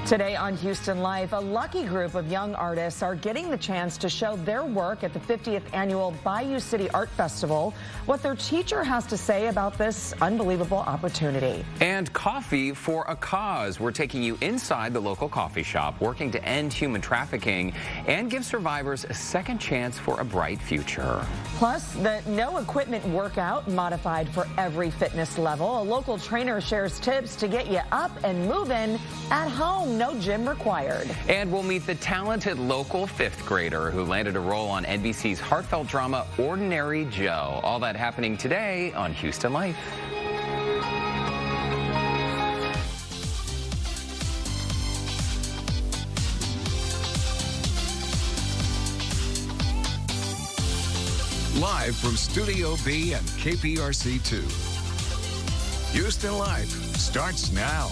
Today on Houston Life, a lucky group of young artists are getting the chance to show their work at the 50th annual Bayou City Art Festival. What their teacher has to say about this unbelievable opportunity. And coffee for a cause. We're taking you inside the local coffee shop, working to end human trafficking and give survivors a second chance for a bright future. Plus, the no equipment workout modified for every fitness level. A local trainer shares tips to get you up and moving at home. No gym required. And we'll meet the talented local fifth grader who landed a role on NBC's heartfelt drama Ordinary Joe. All that happening today on Houston Life. Live from Studio B and KPRC2. Houston Life starts now.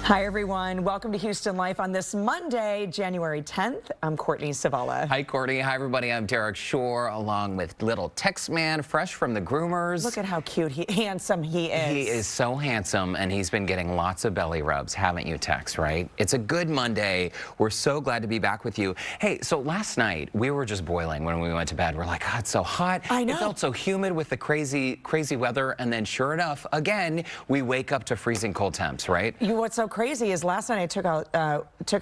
Hi, everyone. Welcome to Houston Life on this Monday, January 10th. I'm Courtney Savala. Hi, Courtney. Hi, everybody. I'm Derek Shore, along with little Tex Man, fresh from the groomers. Look at how cute, handsome he is. He is so handsome, and he's been getting lots of belly rubs, haven't you, Tex, right? It's a good Monday. We're so glad to be back with you. Hey, so last night, we were just boiling when we went to bed. We're like, God, it's so hot. I know. It felt so humid with the crazy weather, and then sure enough, again, we wake up to freezing cold temps, right? What's so crazy is last night I took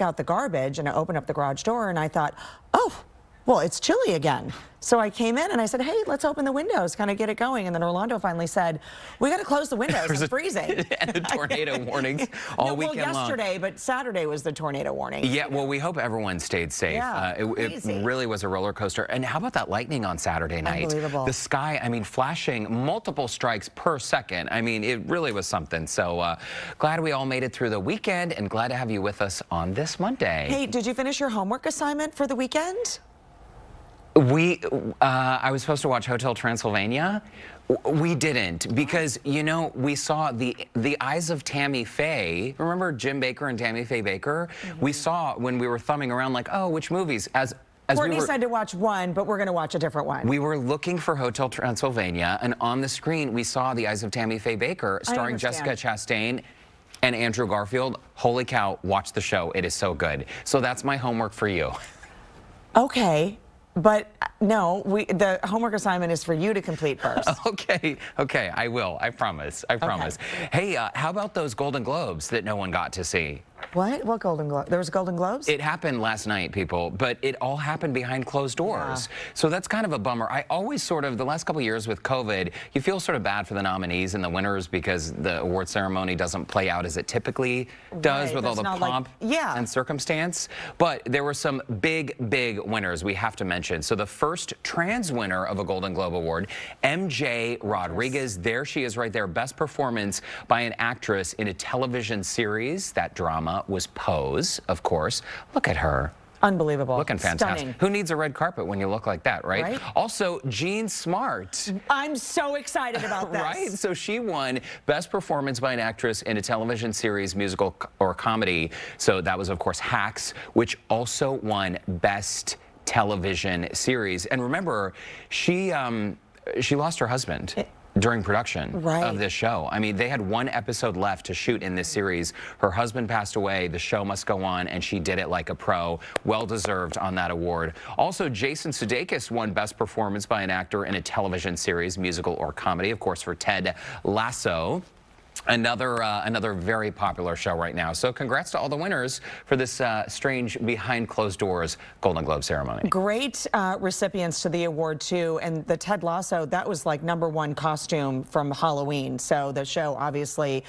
out the garbage and I opened up the garage door and I thought, oh, well, it's chilly again. So I came in and I said, hey, let's open the windows, kind of get it going. And then Orlando finally said, we got to close the windows. It's freezing. And the tornado warnings all weekend long. Well, yesterday, but Saturday was the tornado warning. Yeah, well, we hope everyone stayed safe. Yeah, it really was a roller coaster. And how about that lightning on Saturday night? Unbelievable. The sky, I mean, flashing multiple strikes per second. I mean, it really was something. So glad we all made it through the weekend and glad to have you with us on this Monday. Hey, did you finish your homework assignment for the weekend? I was supposed to watch Hotel Transylvania. We didn't because, you know, we saw the Eyes of Tammy Faye. Remember Jim Baker and Tammy Faye Baker? Mm-hmm. We saw when we were thumbing around like, oh, which movies? As Courtney said to watch one, but we're going to watch a different one. We were looking for Hotel Transylvania, and on the screen we saw The Eyes of Tammy Faye Baker, starring Jessica Chastain and Andrew Garfield. Holy cow, watch the show. It is so good. So that's my homework for you. Okay. But no, the homework assignment is for you to complete first. Okay, I will. I promise. Hey, how about those Golden Globes that no one got to see? What Golden Globe? There was Golden Globes? It happened last night, people, but it all happened behind closed doors. Yeah. So that's kind of a bummer. I always sort of, the last couple of years with COVID, you feel sort of bad for the nominees and the winners because the award ceremony doesn't play out as it typically does with all the pomp and circumstance. But there were some big winners we have to mention. So the first trans winner of a Golden Globe Award, MJ Rodriguez. There she is right there. Best performance by an actress in a television series. That drama was Pose, of course. Look at her. Unbelievable. Looking fantastic. Stunning. Who needs a red carpet when you look like that, right? Also, Jean Smart. I'm so excited about this. Right? So she won Best Performance by an Actress in a Television Series, Musical, or Comedy. So that was, of course, Hacks, which also won Best Television Series. And remember, she lost her husband during production of this show. I mean, they had one episode left to shoot in this series. Her husband passed away. The show must go on, and she did it like a pro. Well-deserved on that award. Also, Jason Sudeikis won Best Performance by an Actor in a Television Series, Musical, or Comedy, of course, for Ted Lasso. Another very popular show right now. So congrats to all the winners for this strange behind closed doors Golden Globe ceremony. Great recipients to the award too, and the Ted Lasso, that was like #1 costume from Halloween. So the show, obviously,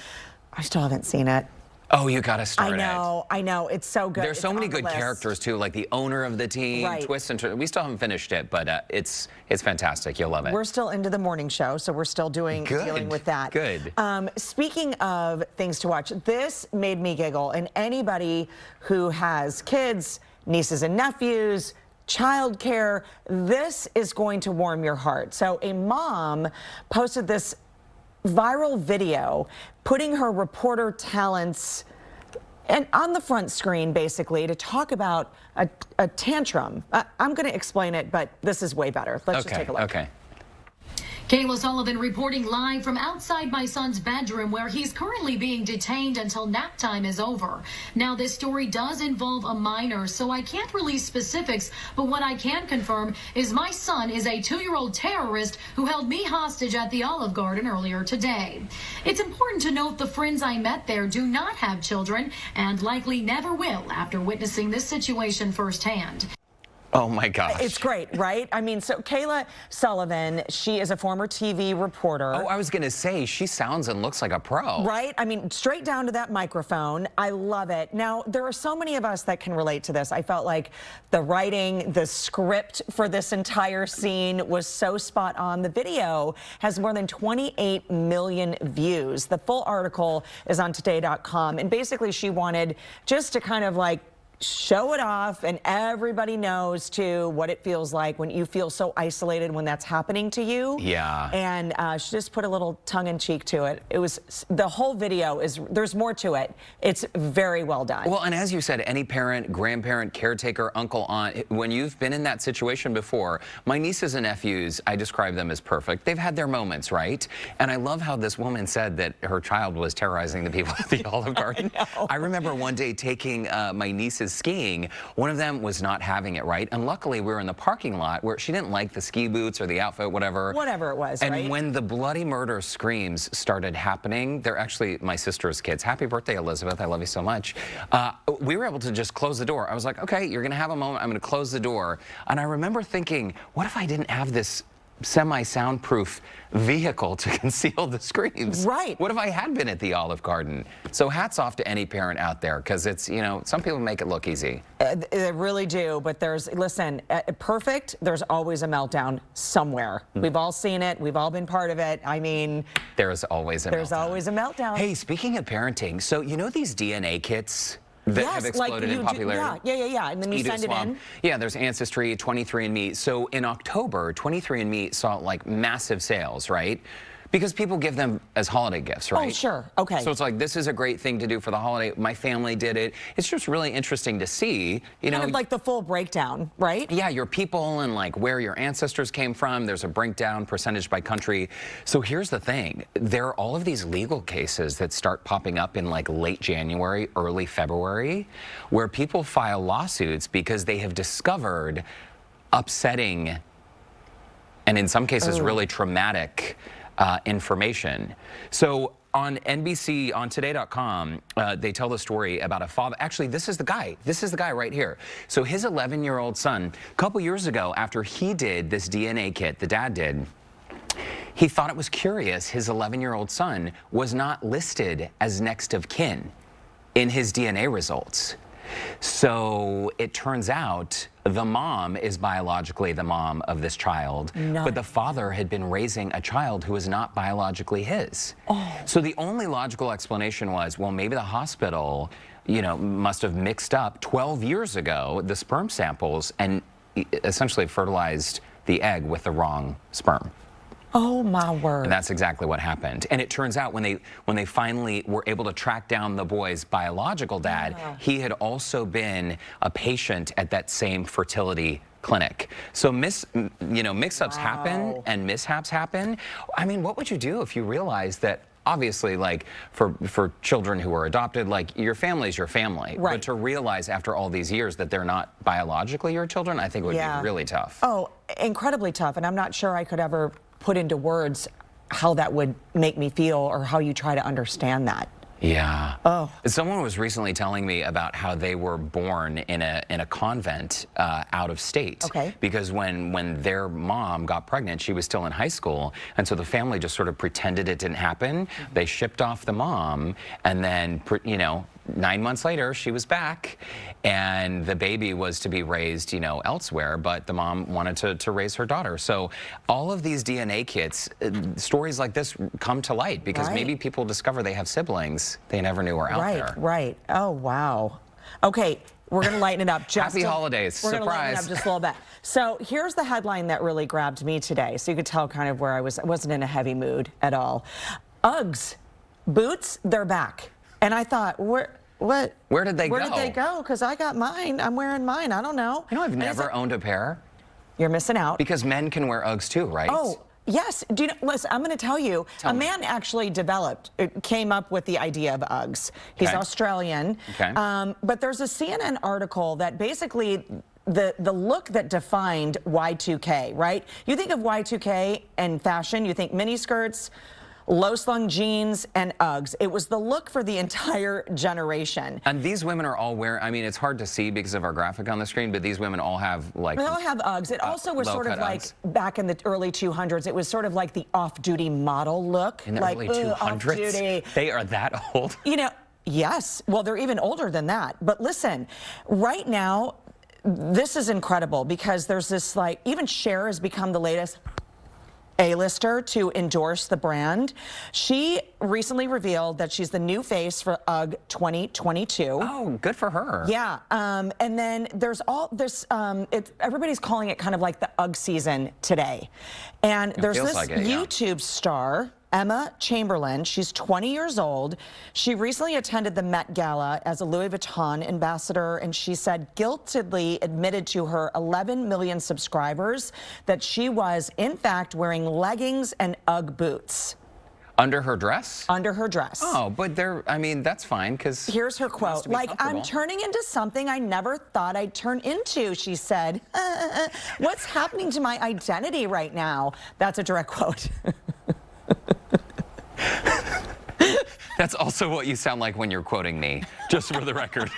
I still haven't seen it. Oh, you got to start it. I know. It's so good. There's so many good characters, too, like the owner of the team, twists and turns. We still haven't finished it, but it's fantastic. You'll love it. We're still into the morning show, so we're still dealing with that. Good. Speaking of things to watch, this made me giggle, and anybody who has kids, nieces and nephews, childcare, this is going to warm your heart. So a mom posted this viral video putting her reporter talents and on the front screen, basically, to talk about a tantrum. I'm going to explain it, but this is way better. Let's just take a look. You Kayla Sullivan reporting live from outside my son's bedroom, where he's currently being detained until nap time is over. Now, this story does involve a minor, so I can't release specifics, but what I can confirm is my son is a 2-year-old terrorist who held me hostage at the Olive Garden earlier today. It's important to note the friends I met there do not have children and likely never will after witnessing this situation firsthand. Oh my gosh. It's great, right? I mean, so Kayla Sullivan, she is a former TV reporter. Oh, I was going to say, she sounds and looks like a pro. Right? I mean, straight down to that microphone. I love it. Now, there are so many of us that can relate to this. I felt like the writing, the script for this entire scene was so spot on. The video has more than 28 million views. The full article is on today.com. And basically, she wanted just to kind of like show it off, and everybody knows too what it feels like when you feel so isolated when that's happening to you. Yeah. And she just put a little tongue-in-cheek to it. It was, the whole video is, there's more to it. It's very well done. Well, and as you said, any parent, grandparent, caretaker, uncle, aunt, when you've been in that situation before, my nieces and nephews, I describe them as perfect. They've had their moments, right? And I love how this woman said that her child was terrorizing the people at the Olive Garden. I remember one day taking my nieces skiing. One of them was not having it right, and luckily we were in the parking lot where she didn't like the ski boots or the outfit, whatever it was, and right? when the bloody murder screams started happening, they're actually my sister's kids. Happy birthday, Elizabeth, I love you so much. We were able to just close the door. I was like, okay, you're gonna have a moment, I'm gonna close the door. And I remember thinking, what if I didn't have this semi-soundproof vehicle to conceal the screams? Right. What if I had been at the Olive Garden? So hats off to any parent out there, because it's, you know, some people make it look easy. They really do, but there's, listen, perfect, there's always a meltdown somewhere. We've all seen it, we've all been part of it. I mean, there's always a meltdown. Hey, speaking of parenting, so you know these DNA kits that have exploded in popularity? Yeah. And then you send it in. Yeah, there's Ancestry, 23andMe. So in October, 23andMe saw like massive sales, right? Because people give them as holiday gifts, right? Oh, sure. Okay. So it's like, this is a great thing to do for the holiday. My family did it. It's just really interesting to see, you know. Kind of like the full breakdown, right? Yeah, your people and like where your ancestors came from. There's a breakdown percentage by country. So here's the thing. There are all of these legal cases that start popping up in like late January, early February, where people file lawsuits because they have discovered upsetting and in some cases really traumatic information. So on NBC, on today.com, they tell the story about a father. Actually, this is the guy. This is the guy right here. So his 11-year-old son, a couple years ago, after he did this DNA kit, the dad did, he thought it was curious his 11-year-old son was not listed as next of kin in his DNA results. So it turns out the mom is biologically the mom of this child, but the father had been raising a child who is not biologically his. So the only logical explanation was, well, maybe the hospital, you know, must have mixed up 12 years ago the sperm samples and essentially fertilized the egg with the wrong sperm. Oh my word. And that's exactly what happened. And it turns out when they finally were able to track down the boy's biological dad, he had also been a patient at that same fertility clinic. So mix-ups happen and mishaps happen. I mean, what would you do if you realized that obviously, like, for children who are adopted, like, your family's your family. Right. But to realize after all these years that they're not biologically your children, I think would be really tough. Oh, incredibly tough. And I'm not sure I could ever put into words how that would make me feel or how you try to understand that. Yeah. Oh. Someone was recently telling me about how they were born in a convent out of state. Okay. Because when their mom got pregnant, she was still in high school, and so the family just sort of pretended it didn't happen. They shipped off the mom, and then 9 months later, she was back, and the baby was to be raised, elsewhere, but the mom wanted to raise her daughter. So all of these DNA kits, stories like this come to light because maybe people discover they have siblings they never knew were out there. Right. Oh, wow. Okay, we're going to lighten it up just Happy holidays. We're going to lighten it Surprise. up just a little bit. So here's the headline that really grabbed me today. So you could tell kind of where I wasn't in a heavy mood at all. Uggs, boots, they're back. And I thought, Where did they go? Where did they go? Because I got mine. I'm wearing mine. I don't know. I've never owned a pair. You're missing out. Because men can wear Uggs too, right? Oh, Yes. Do you know, listen, I'm going to tell you, a man actually came up with the idea of Uggs. He's Australian. Okay. But there's a CNN article that basically the look that defined Y2K, right? You think of Y2K and fashion, you think mini skirts, low-slung jeans, and Uggs. It was the look for the entire generation. And these women are all wearing, I mean, it's hard to see because of our graphic on the screen, but these women all have like... They all have Uggs. It also was sort of like, back in the early 200s, it was sort of like the off-duty model look. In the like, early 200s? Off-duty. They are that old? You know, yes. Well, they're even older than that. But listen, right now, this is incredible because there's this like, even Cher has become the latest A-lister to endorse the brand. She recently revealed that she's the new face for UGG 2022. Oh, good for her. Yeah, and then there's all this, everybody's calling it kind of like the UGG season today. And there's this like it, yeah. YouTube star, Emma Chamberlain. She's 20 years old. She recently attended the Met Gala as a Louis Vuitton ambassador, and she said guiltily admitted to her 11 million subscribers that she was, in fact, wearing leggings and UGG boots. Under her dress? Under her dress. Oh, but I mean, that's fine because... Here's her quote. Like, I'm turning into something I never thought I'd turn into, she said. What's happening to my identity right now? That's a direct quote. That's also what you sound like when you're quoting me, just for the record.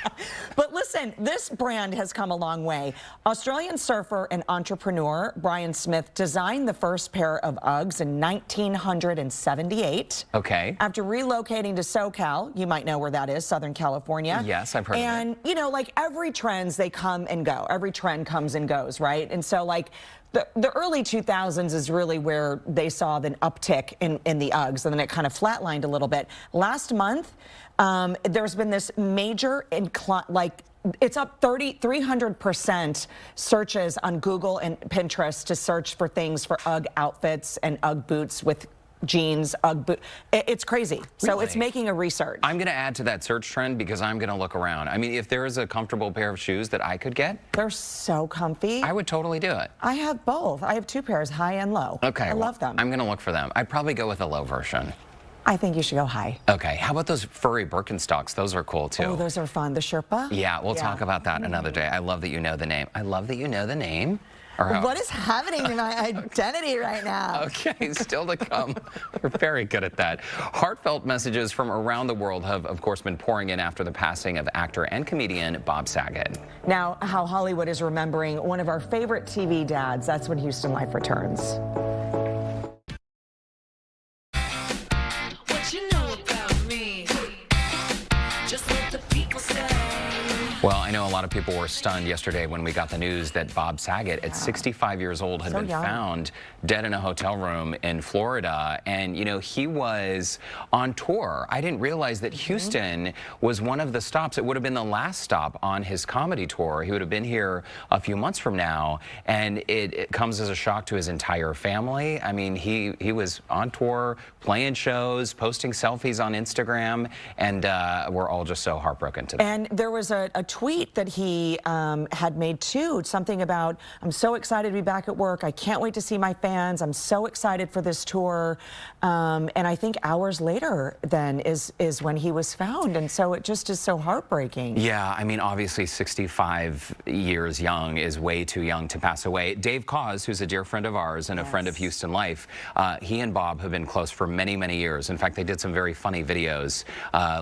But listen, this brand has come a long way. Australian surfer and entrepreneur Brian Smith designed the first pair of Uggs in 1978. Okay. After relocating to SoCal, you might know where that is, Southern California. Yes, I've heard of it. And, you know, like every trends, they come and go. Every trend comes and goes, right? And so, like, the early 2000s is really where they saw an uptick in the Uggs, and then it kind of flatlined a little bit. Last month, there's been this major incline, like, it's up 300% searches on Google and Pinterest to search for things for UGG outfits and UGG boots with jeans, UGG boot. It's crazy. Really? So it's making a research. I'm going to add to that search trend because I'm going to look around. I mean, if there is a comfortable pair of shoes that I could get. They're so comfy. I would totally do it. I have both. I have two pairs, high and low. Okay. I love them. I'm going to look for them. I'd probably go with a low version. I think you should go high. Okay. How about those furry Birkenstocks? Those are cool, too. Oh, those are fun. The Sherpa? Yeah, we'll talk about that another day. I love that you know the name. I love that you know the name. What is happening to my identity right now? Okay, still to come. We're very good at that. Heartfelt messages from around the world have, of course, been pouring in after the passing of actor and comedian Bob Saget. Now, how Hollywood is remembering one of our favorite TV dads. That's when Houston Life returns. What you know about me? Just what the people say. Well, I know a lot of people were stunned yesterday when we got the news that Bob Saget, at 65 years old, had been found dead in a hotel room in Florida. And, you know, he was on tour. I didn't realize that Houston was one of the stops. It would have been the last stop on his comedy tour. He would have been here a few months from now. And it comes as a shock to his entire family. I mean, he was on tour, playing shows, posting selfies on Instagram. And we're all just so heartbroken today. And there was a tweet that he had made too, something about, I'm so excited to be back at work. I can't wait to see my fans. I'm so excited for this tour. And I think hours later then is when he was found. And so it just is so heartbreaking. Yeah, I mean, obviously 65 years young is way too young to pass away. Dave Cause, who's a dear friend of ours and a friend of Houston Life, he and Bob have been close for many, many years. In fact, they did some very funny videos,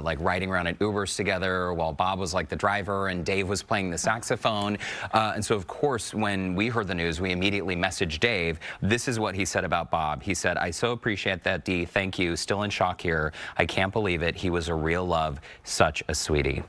like riding around in Ubers together while Bob was like the driver and Dave was playing the saxophone. And so, of course, when we heard the news, we immediately messaged Dave. This is what he said about Bob. He said, I so appreciate that, Dee. Thank you. Still in shock here. I can't believe it. He was a real love. Such a sweetie.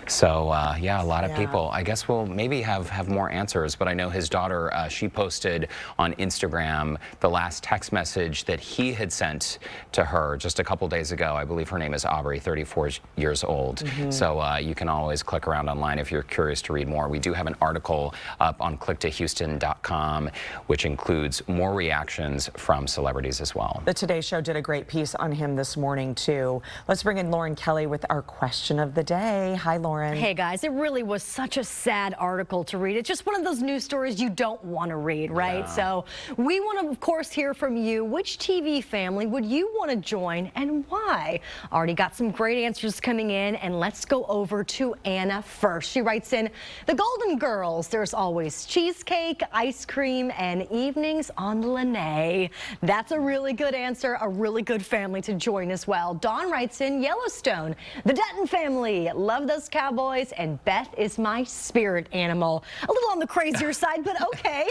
So, yeah, a lot of people. I guess we'll maybe have more answers, but I know his daughter, she posted on Instagram the last text message that he had sent to her just a couple days ago. I believe her name is Aubrey, 34 years old. So you can always click around online if you're curious to read more. We do have an article up on clicktohouston.com, which includes more reactions from celebrities as well. The Today Show did a great piece on him this morning, too. Let's bring in Lauren Kelly with our question of the day. Hi, Lauren. Lauren. Hey guys, it really was such a sad article to read. It's just one of those news stories you don't want to read, right? Yeah. So we want to, of course, hear from you. Which TV family would you want to join and why? Already got some great answers coming in, and let's go over to Anna first. She writes in, the Golden Girls, there's always cheesecake, ice cream, and evenings on Lanai. That's a really good answer, a really good family to join as well. Dawn writes in, Yellowstone, the Dutton family, love those cowboys, and Beth is my spirit animal. A little on the crazier side, but okay.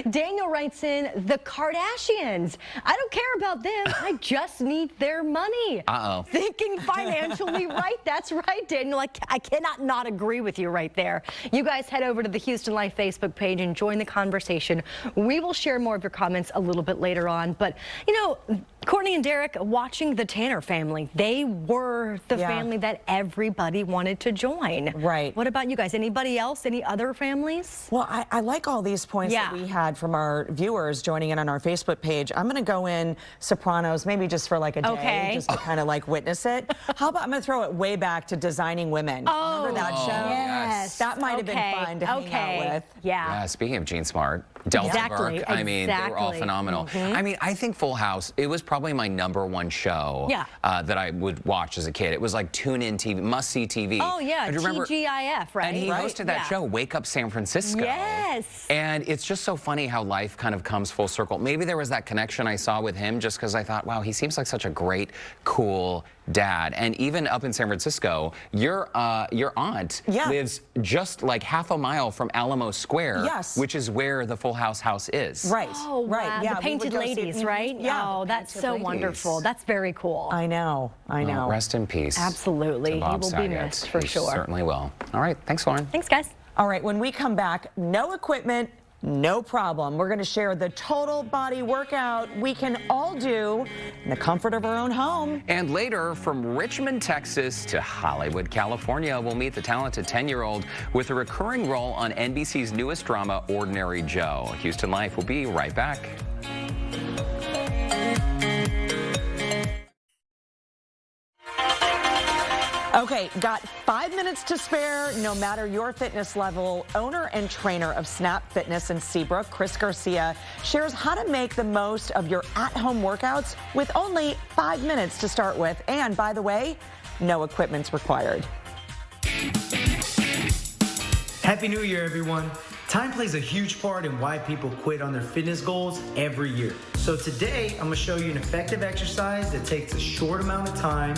Daniel writes in, the Kardashians. I don't care about them, I just need their money. Uh-oh. Thinking financially right. That's right, Daniel. I cannot not agree with you right there. You guys head over to the Houston Life Facebook page and join the conversation. We will share more of your comments a little bit later on. But, you know, Courtney and Derek watching the Tanner family, they were the family that everybody wanted to join. Right. What about you guys? Anybody else? Any other families? Well, I like all these points that we had from our viewers joining in on our Facebook page. I'm going to go in Sopranos, maybe just for like a day, just to kind of like witness it. How about, I'm going to throw it way back to Designing Women. Remember that show? Yes. That might have been fun to hang out with. Yeah. Speaking of Jean Smart, Delta Burke, I mean, they were all phenomenal. I mean, I think Full House, it was probably my #1 show that I would watch as a kid. It was like tune-in TV, must-see TV. Oh, yeah, TGIF, right? And he hosted that show, Wake Up San Francisco. Yes. And it's just so funny how life kind of comes full circle. Maybe there was that connection I saw with him just because I thought, wow, he seems like such a great, cool dad. And even up in San Francisco, your aunt lives just like half a mile from Alamo Square, which is where the Full House house is. Right. Oh, right. Wow. Yeah, the Painted Ladies, right? Yeah. Oh, that's so wonderful. That's very cool. I know. I know. Well, rest in peace. Absolutely. He Bob will Saget. be missed for sure. Certainly will. All right. Thanks, Lauren. Thanks, guys. All right, when we come back, no equipment, no problem. We're going to share the total body workout we can all do in the comfort of our own home. And later, from Richmond, Texas to Hollywood, California, we'll meet the talented 10-year-old with a recurring role on NBC's newest drama, Ordinary Joe. Houston Life will be right back. Okay, got 5 minutes to spare, no matter your fitness level. Owner and trainer of Snap Fitness in Seabrook, Chris Garcia, shares how to make the most of your at-home workouts with only 5 minutes to start with. And by the way, no equipment's required. Happy New Year, everyone. Time plays a huge part in why people quit on their fitness goals every year. So today, I'm gonna show you an effective exercise that takes a short amount of time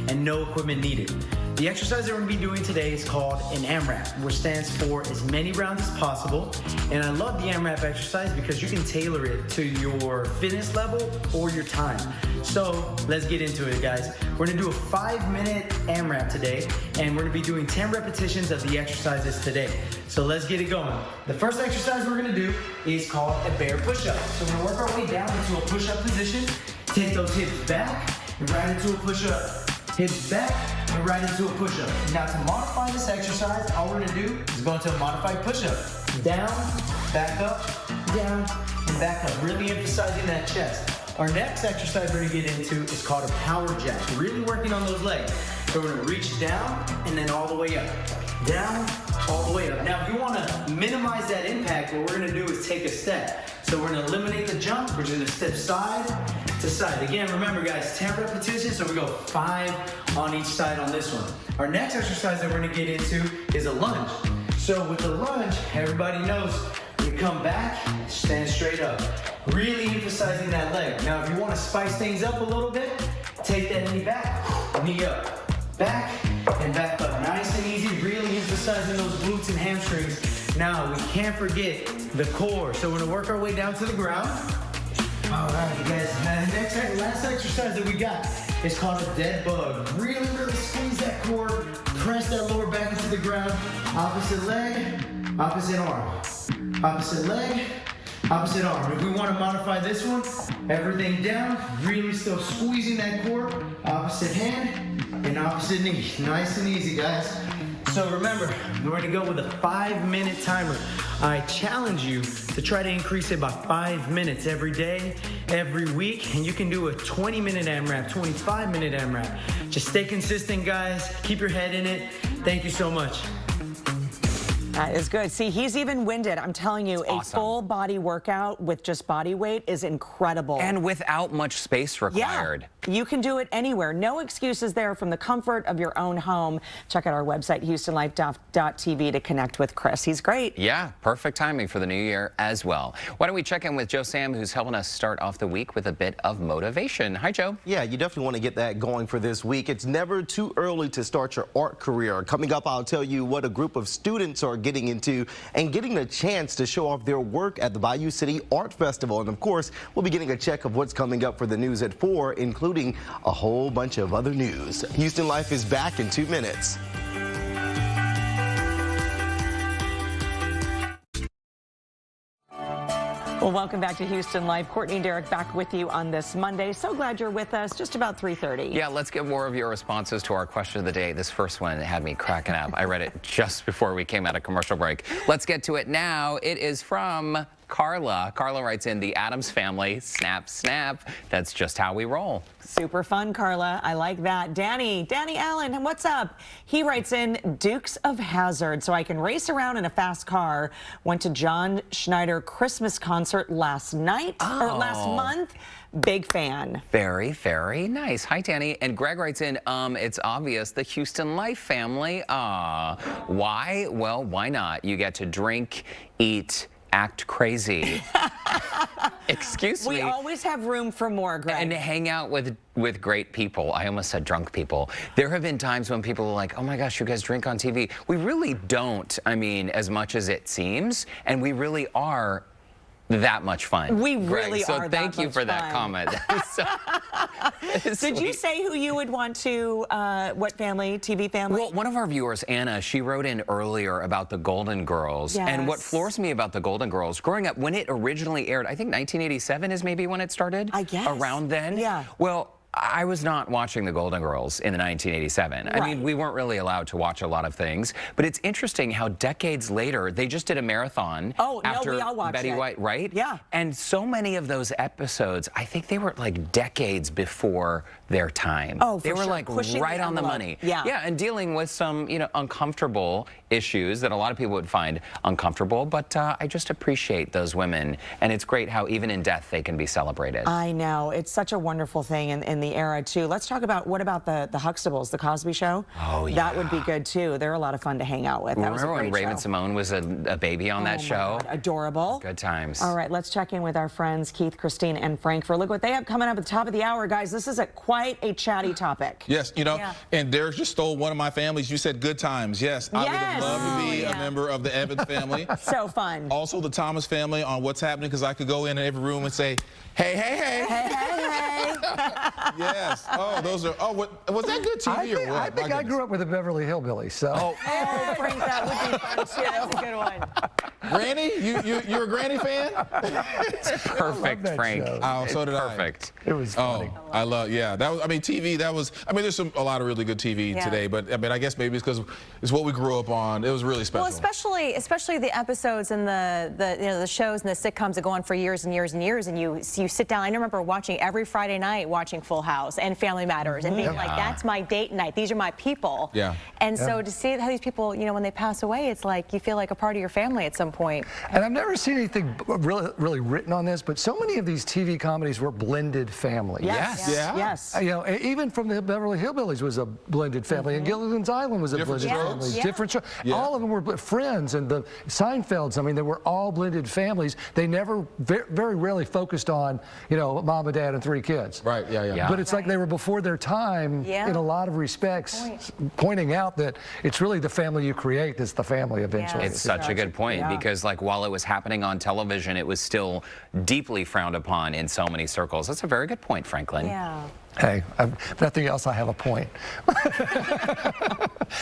and no equipment needed. The exercise that we're gonna be doing today is called an AMRAP, which stands for as many rounds as possible. And I love the AMRAP exercise because you can tailor it to your fitness level or your time. So let's get into it, guys. We're gonna do a 5-minute AMRAP today, and we're gonna be doing 10 repetitions of the exercises today. So let's get it going. The first exercise we're gonna do is called a bear push-up. So we're gonna work our way down into a push-up position, take those hips back, and right into a push-up. Hips back, and right into a push-up. Now to modify this exercise, all we're gonna do is go into a modified push-up. Down, back up, down, and back up. Really emphasizing that chest. Our next exercise we're gonna get into is called a power jack. Really working on those legs. So we're gonna reach down and then all the way up. Down, all the way up. Now, if you wanna minimize that impact, what we're gonna do is take a step. So we're gonna eliminate the jump. We're just gonna step side to side. Again, remember guys, 10 repetitions, so we go 5 on each side on this one. Our next exercise that we're gonna get into is a lunge. So with the lunge, everybody knows you come back, stand straight up. Really emphasizing that leg. Now, if you wanna spice things up a little bit, take that knee back, knee up, back, and back up. Nice and easy, really emphasizing those glutes and hamstrings. Now, we can't forget the core. So we're gonna work our way down to the ground. All right, you guys, last exercise that we got is called a dead bug. Really, really squeeze that core, press that lower back into the ground. Opposite leg, opposite arm. Opposite leg, opposite arm. If we want to modify this one, everything down, really still squeezing that core. Opposite hand and opposite knee. Nice and easy, guys. So remember, we're going to go with a 5-minute timer. I challenge you to try to increase it by 5 minutes every day every week, and you can do a 20-minute AMRAP, 25-minute AMRAP. Just stay consistent, guys. Keep your head in it. Thank you so much. That is good. See, he's even winded. I'm telling you, a full body workout with just body weight is incredible. And without much space required. Yeah, you can do it anywhere. No excuses there from the comfort of your own home. Check out our website, HoustonLife.tv, to connect with Chris. He's great. Yeah, perfect timing for the new year as well. Why don't we check in with Joe Sam, who's helping us start off the week with a bit of motivation. Hi, Joe. Yeah, you definitely want to get that going for this week. It's never too early to start your art career. Coming up, I'll tell you what a group of students are getting into and getting a chance to show off their work at the Bayou City Art Festival. And of course, we'll be getting a check of what's coming up for the news at 4, including a whole bunch of other news. Houston Life is back in 2 minutes. Well, welcome back to Houston Live. Courtney and Derek back with you on this Monday. So glad you're with us. Just about 3:30. Yeah, let's get more of your responses to our question of the day. This first one had me cracking up. I read it just before we came out of commercial break. Let's get to it now. It is from Carla. Carla writes in, the Addams Family, snap, snap. That's just how we roll. Super fun, Carla. I like that. Danny Allen, what's up? He writes in, Dukes of Hazzard, so I can race around in a fast car. Went to John Schneider Christmas concert last night, or last month. Big fan. Very, very nice. Hi, Danny. And Greg writes in, it's obvious, the Houston Life family. Why? Well, why not? You get to drink, eat, act crazy. Excuse me. We always have room for more, Greg. And hang out with great people. I almost said drunk people. There have been times when people are like, oh my gosh, you guys drink on TV. We really don't, I mean, as much as it seems, and we really are that much fun. We really are. So thank you for that comment. Did you say who you would want to, what family, TV family? Well, one of our viewers, Anna, she wrote in earlier about the Golden Girls. Yes. And what floors me about the Golden Girls, growing up, when it originally aired, I think 1987 is maybe when it started? I guess. Around then? Yeah. Well, I was not watching the Golden Girls in the 1987. Right. I mean, we weren't really allowed to watch a lot of things, but it's interesting how decades later, they just did a marathon after we all watched Betty it. White, right? Yeah. And so many of those episodes, I think they were like decades before their time. Oh, for They were sure. like Pushing right the on the envelope. money. Yeah. Yeah, and dealing with some, you know, uncomfortable issues that a lot of people would find uncomfortable, but I just appreciate those women, and it's great how even in death they can be celebrated. I know. It's such a wonderful thing in the era, too. Let's talk about, what about the Huxtables, the Cosby Show? Oh, yeah. That would be good, too. They're a lot of fun to hang out with. That was a Remember when great Raven show. Simone was a baby on that Oh, my show? God. Adorable. Good times. All right, let's check in with our friends Keith, Christine, and Frankfurt. Look what they have coming up at the top of the hour, guys. This is quite a chatty topic. Yes, you know, and Derek just stole one of my families. You said good times. Yes, I would have loved to be a member of the Evans family. So fun. Also the Thomas family on what's happening, because I could go in every room and say, hey, hey, hey. Hey, hey, hey. Yes. Oh, those are, oh, was that good TV or what? I think I grew up with the Beverly Hillbillies, so. Oh, Frank, that would be fun, too. That's a good one. Granny? You're a Granny fan? Perfect, Frank. Oh, so did Perfect. It was funny. Oh, I love, yeah. That was, I mean, TV, that was, I mean, there's a lot of really good TV today, but I mean, I guess maybe it's because it's what we grew up on. It was really special. Well, especially the episodes and the shows and the sitcoms that go on for years and years and years, and you sit down. I remember watching every Friday night, watching Full House and Family Matters, and being like, that's my date night. These are my people. Yeah. And so to see how these people, you know, when they pass away, it's like you feel like a part of your family at some point. And I've never seen anything really written on this, but so many of these TV comedies were blended families. Yes. Yeah. Yes. You know, even from the Beverly Hillbillies was a blended family, and Gilligan's Island was a blended family. Yeah. Different shows. All of them were Friends and the Seinfelds. I mean, they were all blended families. They never, very rarely focused on, you know, mom and dad and 3 kids. Right, yeah. But it's like they were before their time in a lot of respects, pointing out that it's really the family you create that's the family eventually. It's such a good point, because like while it was happening on television, it was still deeply frowned upon in so many circles. That's a very good point, Franklin. Yeah. Hey, if nothing else, I have a point.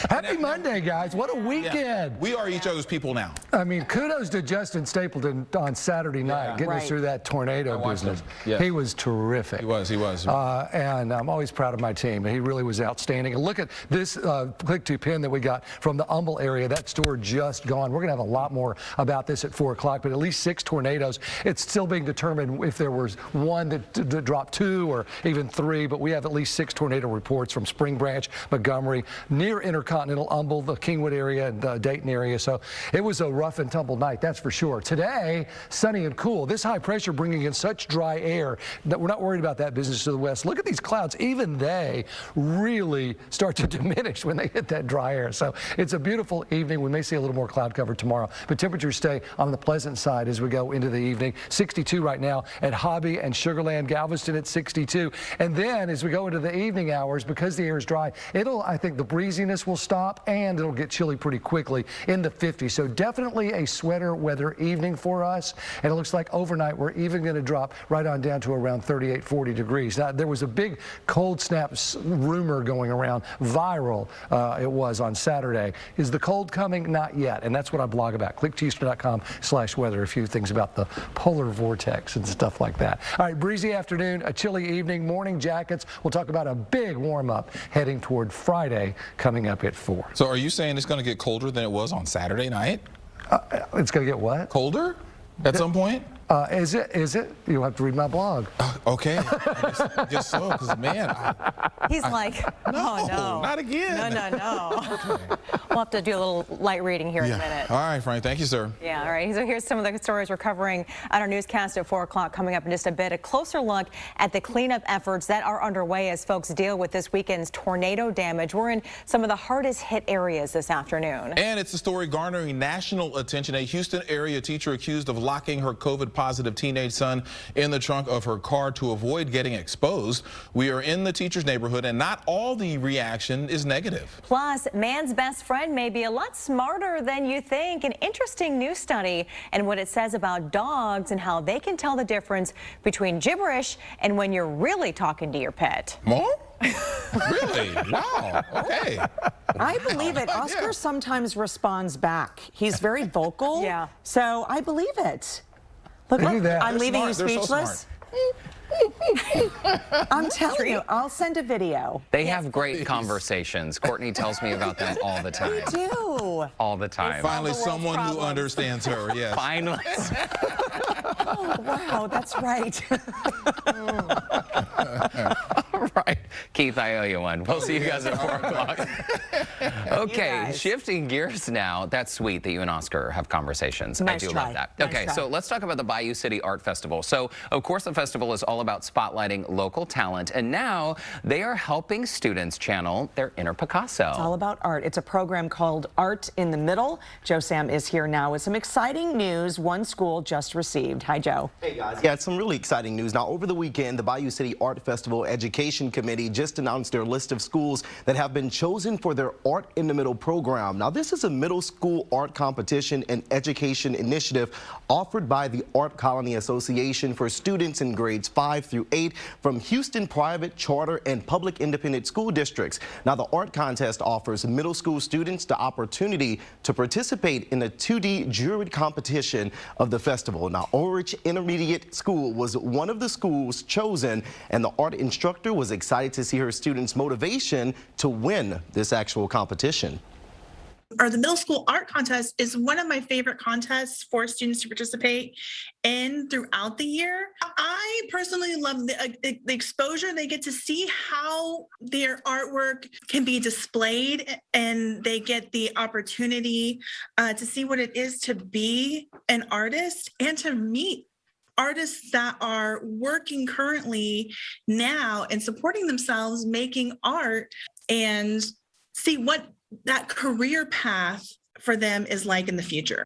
Happy Mother's Monday, guys. What a weekend. Yeah. We are each other's people now. I mean, kudos to Justin Stapleton on Saturday night, getting us through that tornado business. Yes. He was terrific. He was. And I'm always proud of my team. He really was outstanding. And look at this click-to pin that we got from the Humble area. That store just gone. We're going to have a lot more about this at 4 o'clock, but at least 6 tornadoes. It's still being determined if there was one that dropped 2 or even 3, but we have at least 6 tornado reports from Spring Branch, Montgomery, near Intercontinental, Humble, the Kingwood area, and the Dayton area. So it was a rough and tumble night, that's for sure. Today, sunny and cool. This high pressure bringing in such dry air that we're not worried about that business to the west. Look at these clouds. Even they really start to diminish when they hit that dry air. So it's a beautiful evening. We may see a little more cloud cover tomorrow, but temperatures stay on the pleasant side as we go into the evening. 62 right now at Hobby and Sugarland, Galveston at 62. And then as we go into the evening hours, because the air is dry, I think the breeziness will stop and it'll get chilly pretty quickly in the 50s. So definitely a sweater weather evening for us. And it looks like overnight we're even going to drop right on down to around 38, 40 degrees. Now, there was a big cold snap rumor going around, viral it was on Saturday. Is the cold coming? Not yet. And that's what I blog about. Click to Houston.com/weather. A few things about the polar vortex and stuff like that. All right, breezy afternoon, a chilly evening, morning jackets. We'll talk about a big warm up heading toward Friday coming up at 4. So are you saying it's going to get colder than it was on Saturday night? It's going to get what? Colder at some point? Is it? You'll have to read my blog. Okay. just so, because man. He's like, oh no. Not again. No. We'll have to do a little light reading here in a minute. All right, Frank. Thank you, sir. Yeah, all right. So here's some of the stories we're covering on our newscast at 4 o'clock coming up in just a bit. A closer look at the cleanup efforts that are underway as folks deal with this weekend's tornado damage. We're in some of the hardest hit areas this afternoon. And it's a story garnering national attention. A Houston area teacher accused of locking her COVID-positive teenage son in the trunk of her car to avoid getting exposed. We are in the teacher's neighborhood, and not all the reaction is negative. Plus, man's best friend may be a lot smarter than you think. An interesting new study and what it says about dogs and how they can tell the difference between gibberish and when you're really talking to your pet. Mom? Really? Wow. Okay. I believe it. Oscar sometimes responds back. He's very vocal. Yeah. So I believe it. Look, I'm leaving you speechless. I'm telling you, I'll send a video. They have great conversations. Courtney tells me about them all the time. They do. All the time. Finally, someone who understands her. Yes. Finally. Oh, wow, that's right. All right. Keith, I owe you one. We'll see you guys at 4 o'clock. Okay, shifting gears now. That's sweet that you and Oscar have conversations. Nice I do try. love that. Nice Okay, try. so let's talk about the Bayou City Art Festival. So, of course, the festival is all about spotlighting local talent, and now they are helping students channel their inner Picasso. It's all about art. It's a program called Art in the Middle. Joe Sam is here now with some exciting news one school just received. Hi, Joe. Hey, guys. Yeah, it's some really exciting news. Now, over the weekend, the Bayou City Art Festival Education Committee just announced their list of schools that have been chosen for their Art in the Middle program. Now, this is a middle school art competition and education initiative offered by the Art Colony Association for students in grades 5 through 8 from Houston private, charter, and public independent school districts. Now, the art contest offers middle school students the opportunity to participate in a 2D juried competition of the festival. Now, Orange Intermediate School was one of the schools chosen, and the art instructor was excited to see her students' motivation to win this actual competition. Or the middle school art contest is one of my favorite contests for students to participate in throughout the year. I personally love the exposure. They get to see how their artwork can be displayed, and they get the opportunity to see what it is to be an artist and to meet artists that are working currently now and supporting themselves, making art, and see what that career path for them is like in the future.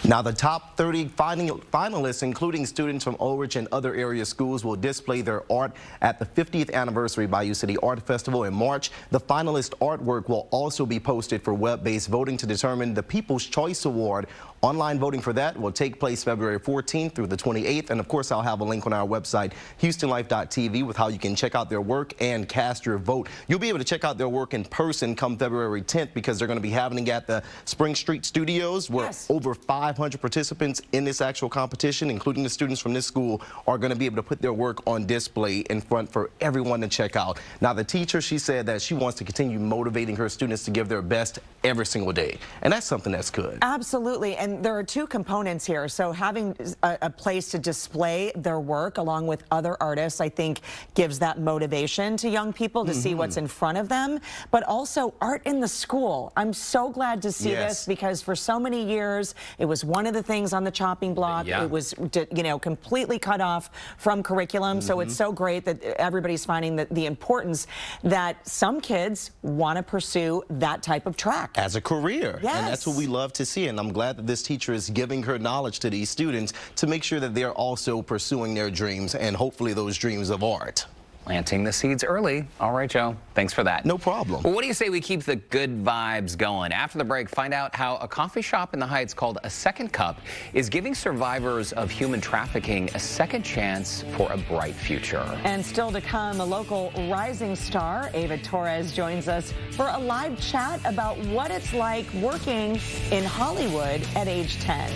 Now, the top 30 finalists, including students from Ulrich and other area schools, will display their art at the 50th anniversary Bayou City Art Festival in March. The finalist artwork will also be posted for web-based voting to determine the People's Choice Award Online voting for that will take place February 14th through the 28th. And of course, I'll have a link on our website, HoustonLife.tv, with how you can check out their work and cast your vote. You'll be able to check out their work in person come February 10th because they're going to be having it at the Spring Street Studios, where over 500 participants in this actual competition, including the students from this school, are going to be able to put their work on display in front for everyone to check out. Now, the teacher, she said that she wants to continue motivating her students to give their best every single day. And that's something that's good. Absolutely. And there are two components here. So having a place to display their work along with other artists, I think, gives that motivation to young people to see what's in front of them. But also art in the school. I'm so glad to see this because for so many years, it was one of the things on the chopping block. It was, you know, completely cut off from curriculum. So it's so great that everybody's finding the importance that some kids want to pursue that type of track. As a career. Yes. And that's what we love to see. And I'm glad that this teacher is giving her knowledge to these students to make sure that they're also pursuing their dreams and hopefully those dreams of art. Planting the seeds early. All right, Joe. Thanks for that. No problem. Well, what do you say we keep the good vibes going? After the break, find out how a coffee shop in the Heights called A Second Cup is giving survivors of human trafficking a second chance for a bright future. And still to come, a local rising star, Eva Torres, joins us for a live chat about what it's like working in Hollywood at age 10.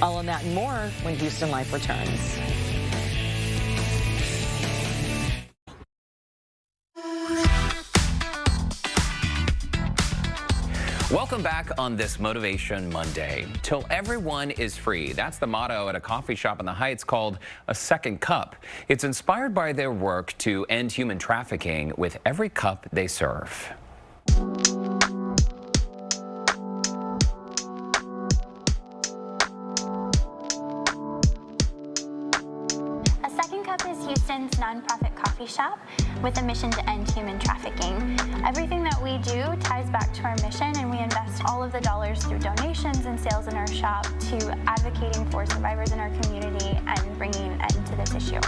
All of that and more when Houston Life returns. Welcome back on this Motivation Monday. Till everyone is free. That's the motto at a coffee shop in the Heights called A Second Cup. It's inspired by their work to end human trafficking with every cup they serve. A Second Cup is Houston's nonprofit coffee shop with a mission to end human trafficking. Everything that we do ties back to our mission, and we invest all of the dollars through donations and sales in our shop to advocating for survivors in our community and bringing an end to this issue.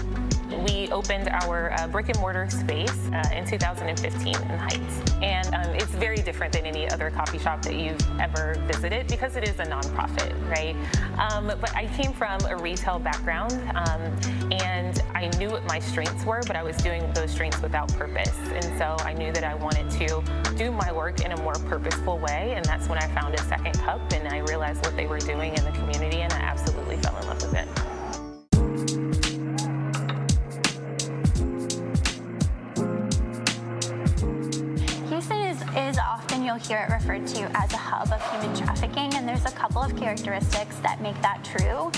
We opened our brick and mortar space in 2015 in the Heights. And it's very different than any other coffee shop that you've ever visited because it is a nonprofit, right? But I came from a retail background and I knew what my strengths were, but I was doing those strengths without purpose. And so I knew that I wanted to do my work in a more purposeful way. And that's when I found A Second Cup and I realized what they were doing in the community, and I absolutely fell in love with it. Is often you'll hear it referred to as a hub of human trafficking, and there's a couple of characteristics that make that true.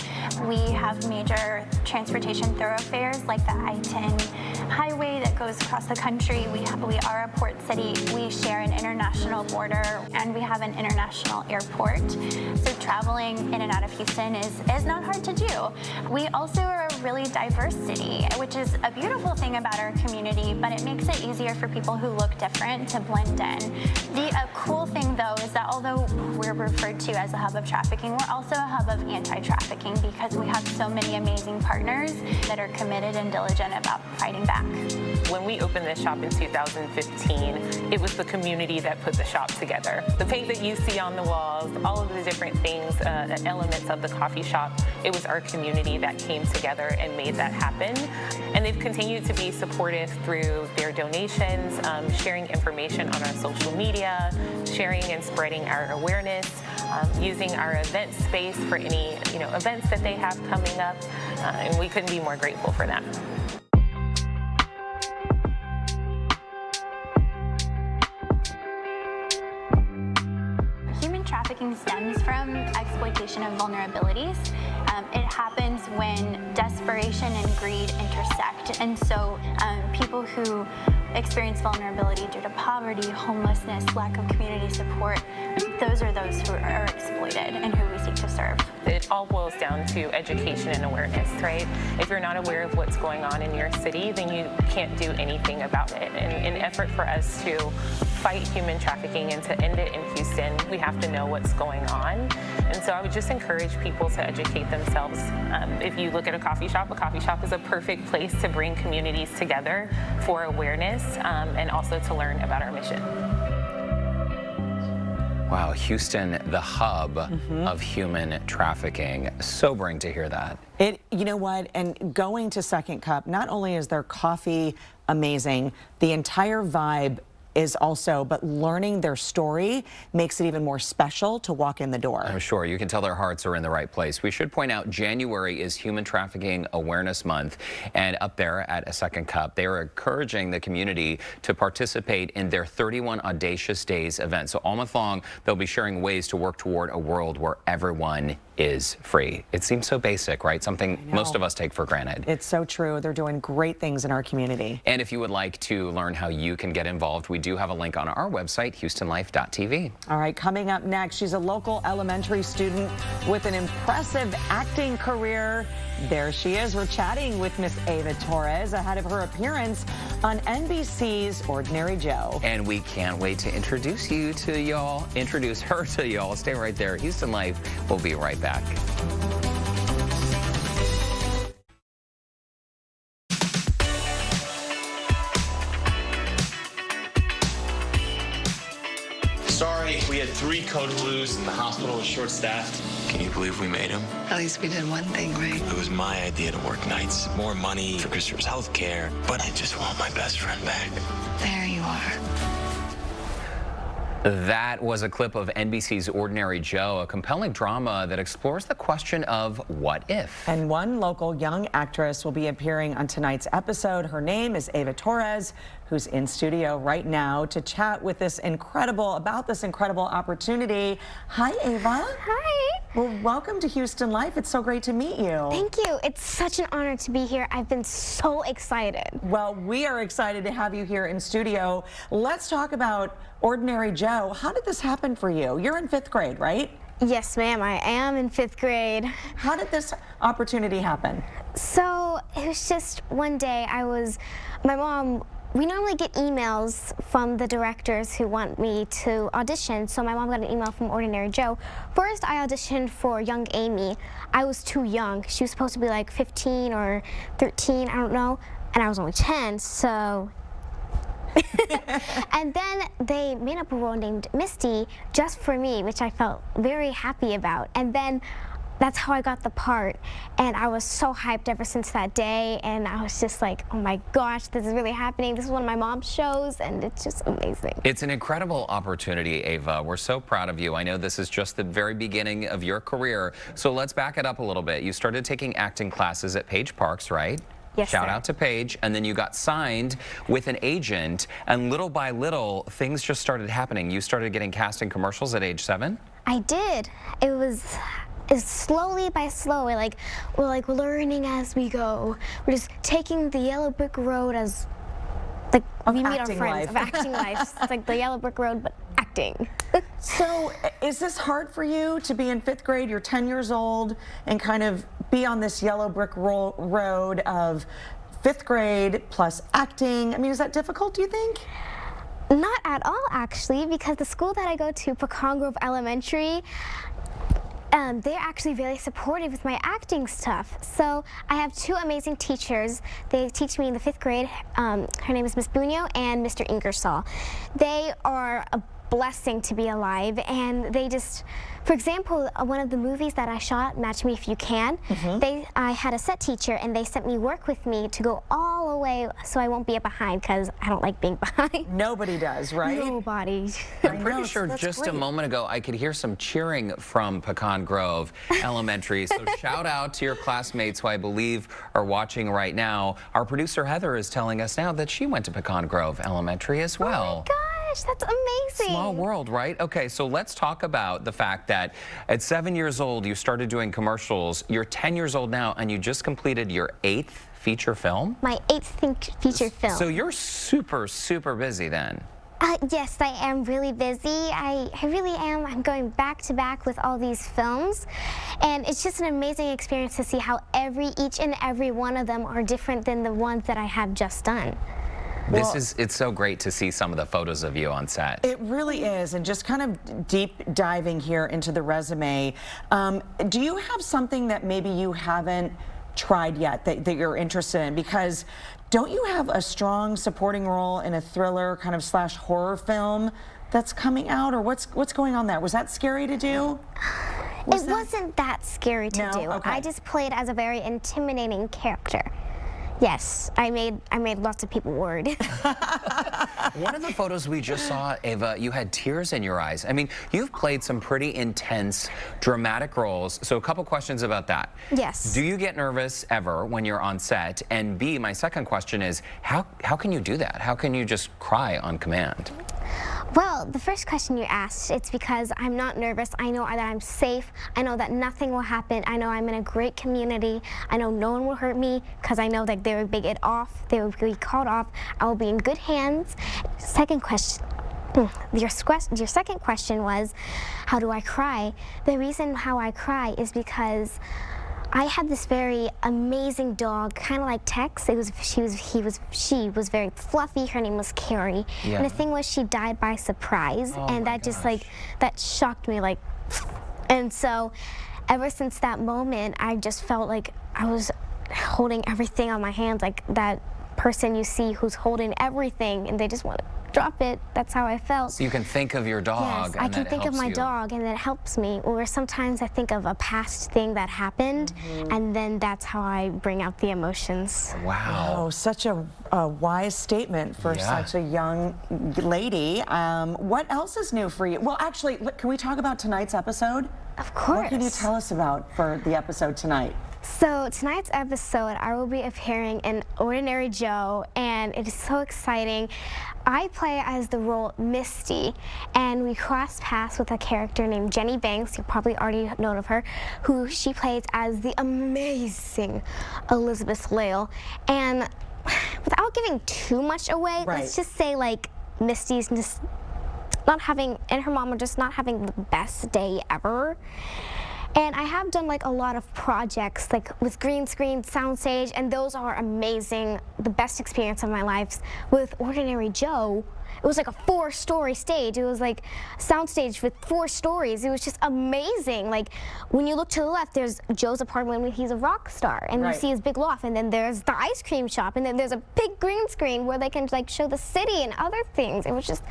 We have major transportation thoroughfares like the I-10 highway that goes across the country. We are a port city. We share an international border, and we have an international airport. So traveling in and out of Houston is not hard to do. We also are a really diverse city, which is a beautiful thing about our community, but it makes it easier for people who look different to blend in. The cool thing, though, is that although we're referred to as a hub of trafficking, we're also a hub of anti-trafficking because we have so many amazing partners that are committed and diligent about fighting back. When we opened this shop in 2015, it was the community that put the shop together. The paint that you see on the walls, all of the different things, elements of the coffee shop, it was our community that came together and made that happen. And they've continued to be supportive through their donations, sharing information on our social media, sharing and spreading our awareness, using our event space for any events that they have coming up, and we couldn't be more grateful for that. Human trafficking stems from exploitation of vulnerabilities. It happens when desperation and greed intersect, and so people who experience vulnerability due to poverty, homelessness, lack of community support, those are those who are exploited and who we seek to serve. It all boils down to education and awareness, right? If you're not aware of what's going on in your city, then you can't do anything about it. And in an effort for us to fight human trafficking and to end it in Houston, we have to know what's going on. And so I would just encourage people to educate themselves. If you look at a coffee shop is a perfect place to bring communities together for awareness and also to learn about our mission. Wow, Houston, the hub of human trafficking. Sobering to hear that. You know what? And going to Second Cup, not only is their coffee amazing, the entire vibe is also, but learning their story makes it even more special to walk in the door. I'm sure you can tell their hearts are in the right place. We should point out January is Human Trafficking Awareness Month, and up there at A Second Cup, they are encouraging the community to participate in their 31 Audacious Days event. So all month long, they'll be sharing ways to work toward a world where everyone is free. It seems so basic, right? Something most of us take for granted. It's so true. They're doing great things in our community. And if you would like to learn how you can get involved, we do have a link on our website, HoustonLife.tv. All right, coming up next, she's a local elementary student with an impressive acting career. There she is. We're chatting with Miss Eva Torres ahead of her appearance on NBC's Ordinary Joe. And we can't wait to introduce her to y'all. Stay right there. Houston Life will be right back. Sorry, we had 3 code blues and the hospital was short-staffed. Can you believe we made them? At least we did one thing right. It was my idea to work nights, more money for Christopher's health care, but I just want my best friend back. There you are. That was a clip of NBC's Ordinary Joe, a compelling drama that explores the question of what if. And one local young actress will be appearing on tonight's episode. Her name is Eva Torres, who's in studio right now to chat with this incredible opportunity. Hi, Eva. Hi. Well, welcome to Houston Life. It's so great to meet you. Thank you. It's such an honor to be here. I've been so excited. Well, we are excited to have you here in studio. Let's talk about Ordinary Joe. How did this happen for you? You're in 5th grade, right? Yes, ma'am. I am in 5th grade. How did this opportunity happen? So it was just one day my mom, we normally get emails from the directors who want me to audition, so my mom got an email from Ordinary Joe. First, I auditioned for young Amy. I was too young. She was supposed to be like 15 or 13, I don't know, and I was only 10, so... And then they made up a role named Misty just for me, which I felt very happy about. And then that's how I got the part, and I was so hyped ever since that day, and I was just like, oh my gosh, this is really happening. This is one of my mom's shows, and it's just amazing. It's an incredible opportunity, Eva. We're so proud of you. I know this is just the very beginning of your career, so let's back it up a little bit. You started taking acting classes at Page Parks, right? Yes, Shout sir. out to Paige, and then you got signed with an agent, and little by little, things just started happening. You started getting cast in commercials at age 7? I did. It was slowly by slow. We're learning as we go. We're just taking the yellow brick road as we meet our friends of acting life. It's like the yellow brick road, but acting. So is this hard for you to be in 5th grade? You're 10 years old and kind of be on this yellow brick road of 5th grade plus acting. I mean, is that difficult, do you think? Not at all, actually, because the school that I go to, Pecan Grove Elementary, they're actually very supportive with my acting stuff. So I have 2 amazing teachers. They teach me in the 5th grade. Her name is Miss Bunyo and Mr. Ingersoll. They are a blessing to be alive, and they just, for example, one of the movies that I shot, Match Me If You Can, I had a set teacher, and they sent me work with me to go all the way so I won't be behind, because I don't like being behind. Nobody does, right? Nobody. I'm pretty sure just a moment ago I could hear some cheering from Pecan Grove Elementary. So shout out to your classmates who I believe are watching right now. Our producer Heather is telling us now that she went to Pecan Grove Elementary as well. Oh my gosh, that's amazing. Small world, right? Okay, so let's talk about the fact that at 7 years old you started doing commercials. You're 10 years old now, and you just completed your 8th feature film? My 8th feature film. So you're super, super busy then. Yes, I am really busy. I really am. I'm going back to back with all these films, and it's just an amazing experience to see how each and every one of them are different than the ones that I have just done. It's so great to see some of the photos of you on set. It really is, and just kind of deep diving here into the resume, do you have something that maybe you haven't tried yet that you're interested in? Because don't you have a strong supporting role in a thriller kind of / horror film that's coming out, or what's going on there? Was that scary to do? It wasn't that scary to do. Okay. I just played as a very intimidating character. Yes, I made lots of people worried. One of the photos we just saw, Eva, you had tears in your eyes. I mean, you've played some pretty intense, dramatic roles. So a couple questions about that. Yes. Do you get nervous ever when you're on set? And B, my second question is, how can you do that? How can you just cry on command? Well, the first question you asked, it's because I'm not nervous. I know that I'm safe. I know that nothing will happen. I know I'm in a great community. I know no one will hurt me because I know that they will get off. They will be called off. I will be in good hands. Second question. Your second question was, how do I cry? The reason how I cry is because I had this very amazing dog, kind of like Tex. She was very fluffy. Her name was Carrie. Yeah. And the thing was, she died by surprise, and that just that shocked me, and so ever since that moment, I just felt like I was holding everything on my hands, like that person you see who's holding everything, and they just want to drop it. That's how I felt. So you can think of your dog. Yes, I can think of my dog, and it helps me. Or sometimes I think of a past thing that happened, and then that's how I bring out the emotions. Wow. Oh, such a wise statement for such a young lady. What else is new for you? Well, actually, can we talk about tonight's episode? Of course. What can you tell us about for the episode tonight? So tonight's episode, I will be appearing in Ordinary Joe, and it is so exciting. I play as the role Misty, and we cross paths with a character named Jenny Banks. You probably already know of her, who she plays as the amazing Elizabeth Lale. And without giving too much away, let's just say Misty's just not having, and her mom are just not having the best day ever. And I have done a lot of projects with green screen, soundstage, and those are amazing. The best experience of my life. With Ordinary Joe, it was like a 4-story stage. It was like a soundstage with 4 stories. It was just amazing. When you look to the left, there's Joe's apartment when he's a rock star, and you see his big loft, and then there's the ice cream shop, and then there's a big green screen where they can show the city and other things. It was just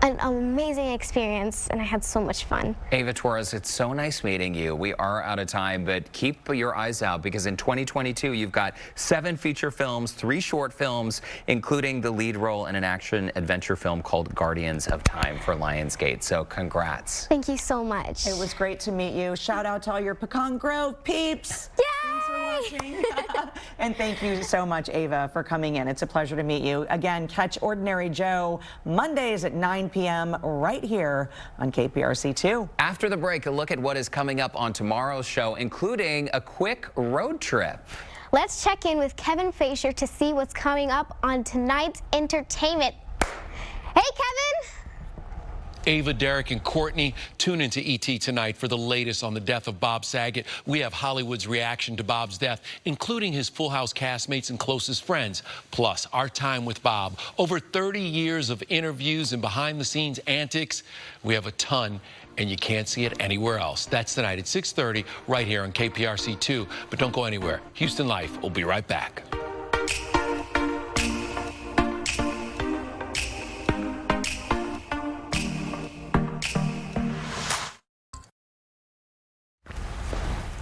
an amazing experience, and I had so much fun. Eva Torres, it's so nice meeting you. We are out of time, but keep your eyes out, because in 2022, you've got 7 feature films, 3 short films, including the lead role in an action-adventure film called Guardians of Time for Lionsgate. So congrats. Thank you so much. It was great to meet you. Shout out to all your Pecan Grove peeps. Yay! Thanks for watching. And thank you so much, Eva, for coming in. It's a pleasure to meet you. Again, catch Ordinary Joe Mondays at 9 p.m. right here on KPRC2. After the break, a look at what is coming up on tomorrow's show, including a quick road trip. Let's check in with Kevin Frazier to see what's coming up on tonight's entertainment. Hey, Kevin! Ava, Derek, and Courtney, tune into ET tonight for the latest on the death of Bob Saget. We have Hollywood's reaction to Bob's death, including his Full House castmates and closest friends, plus our time with Bob. Over 30 years of interviews and behind-the-scenes antics. We have a ton, and you can't see it anywhere else. That's tonight at 6:30 right here on KPRC2. But don't go anywhere. Houston Life will be right back.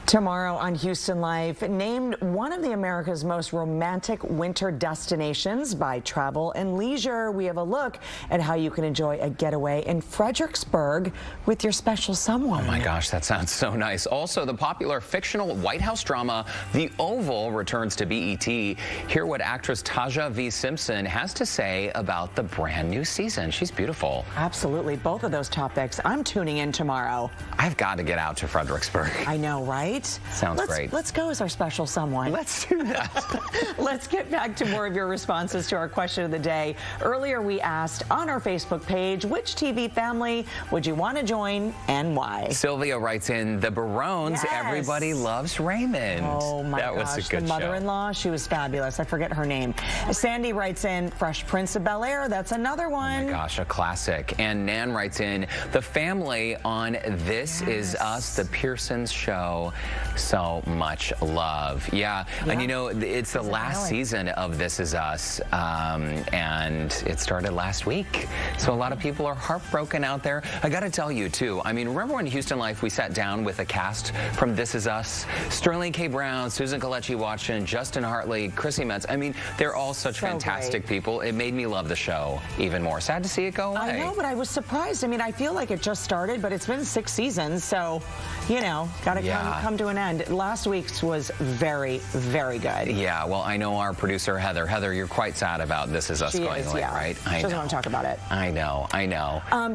Tomorrow on Houston Life, named one of America's most romantic winter destinations by Travel and Leisure. We have a look at how you can enjoy a getaway in Fredericksburg with your special someone. Oh my gosh, that sounds so nice. Also, the popular fictional White House drama, The Oval, returns to BET. Hear what actress Taja V. Simpson has to say about the brand new season. She's beautiful. Absolutely, both of those topics. I'm tuning in tomorrow. I've got to get out to Fredericksburg. I know, right? Sounds great. Let's go as our special someone. Let's do that. Let's get back to more of your responses to our question of the day. Earlier, we asked on our Facebook page, which TV family would you want to join and why? Sylvia writes in, the Barones. Yes. Everybody loves Raymond. Oh my that gosh, was a good the mother-in-law, she was fabulous. I forget her name. Sandy writes in, Fresh Prince of Bel-Air. That's another one. Oh my gosh, a classic. And Nan writes in, the family on This Is Us, the Pearsons show. so much love. Yeah, and you know, it's the last season of This Is Us, and it started last week. So a lot of people are heartbroken out there. I got to tell you, too, I mean, remember when Houston Life, we sat down with a cast from This Is Us? Sterling K. Brown, Susan Kelechi-Watson, Justin Hartley, Chrissy Metz. I mean, they're all such fantastic people. It made me love the show even more. Sad to see it go away. I know, but I was surprised. I mean, I feel like it just started, but it's been 6 seasons, so, you know, got to come to an end. Last week's was very, very good. Yeah, well, I know our producer, Heather. Heather, you're quite sad about This Is Us going away, right? She doesn't want to talk about it. I know.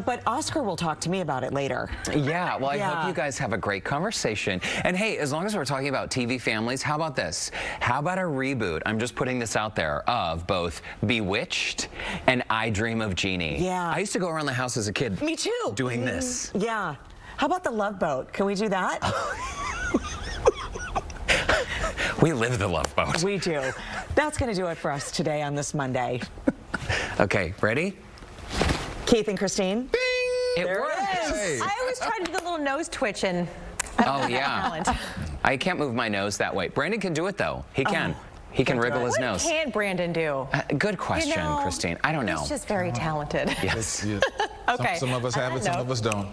But Oscar will talk to me about it later. Yeah, well, I hope you guys have a great conversation. And hey, as long as we're talking about TV families, how about this? How about a reboot? I'm just putting this out there of both Bewitched and I Dream of Jeannie. Yeah. I used to go around the house as a kid. Me too. Doing this. Yeah. How about The Love Boat? Can we do that? We live the Love Boat. We do. That's going to do it for us today on this Monday. Okay, ready? Keith and Christine. Bing! It works. Hey. I always try to do the little nose twitch and I can't move my nose that way. Brandon can do it, though. He can. He can wriggle his nose. What can Brandon do? Good question, You know, Christine. I don't know. He's just very talented. Yes. Okay. Some of us have it, some of us don't.